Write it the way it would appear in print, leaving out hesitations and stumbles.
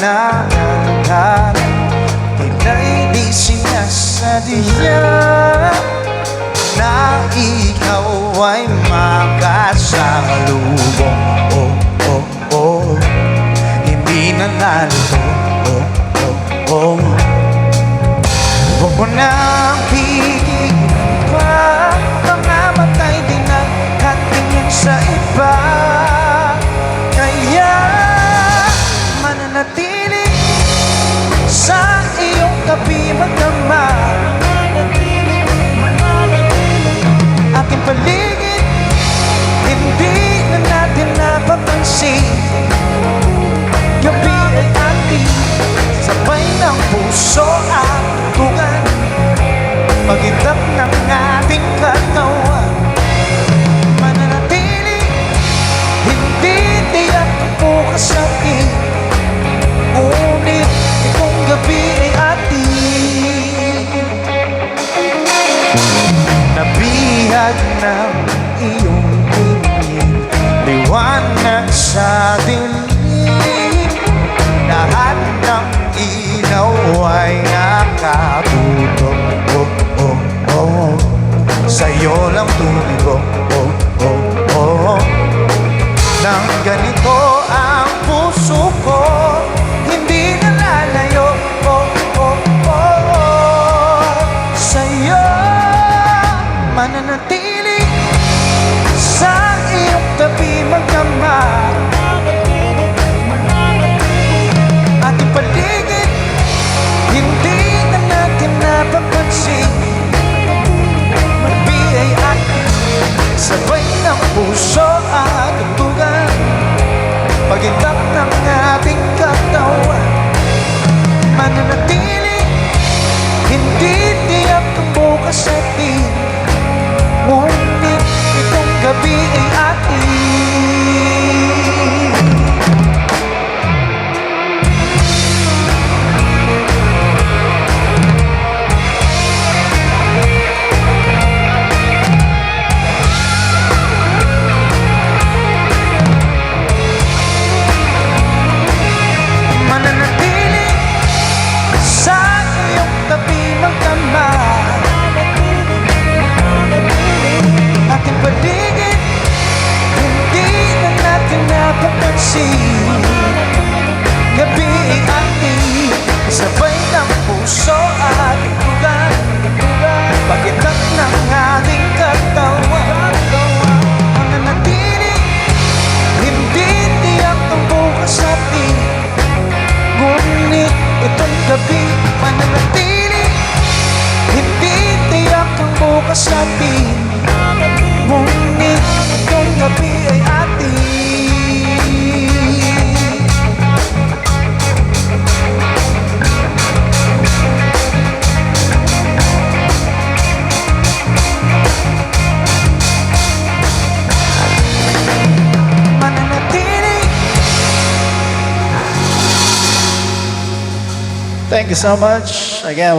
panayagan, tina'y di sinasadya na ikaw ay makasalubong. Oh, oh, oh, hindi na nalito. Oh, oh, oh, huwag mo nang pigilin pa, mamamatay din ang katingin sa iba. Kaya mananatili sa iyong tabi magdama, aking paligid, hindi na natin napapansin. Gabi ay ating sabay ng puso at tugan, pag-itap ng ating katawan. Mananatili, hindi tiyak bukas natin, ngunit itong gabi ay ating nabihag ng iyong tingin, liwanag sa dilim. Lahat ng ilaw ay nakatutok. Oh, oh, oh, sa'yo lang tumigo. Oh, oh, oh, nang ganito ang puso ko, hindi na lalayo. Oh, oh, oh, oh, sa'yo mananatili sa iyong tabi magkama, ating paligid, hindi na natin napapansin. Magbigay atin sabay ng puso at tutugan, pag-itap ng ating katawan. Mananatili, hindi tiyak ang bukas natin, ngunit itong gabi ay atin. Mananatili sa iyong tabi magkama, ating paligid, hindi na natin napapansin. Gabi ay ating sabay ng puso at tugan, pag-itap ng ating katawan. Mananatili, hindi tiyak ang bukas natin, ngunit itong gabi. Mananatili, hindi tiyak ang bukas natin, ngunit itong gabi ay atin. Mananatili. Thank you so much. Again,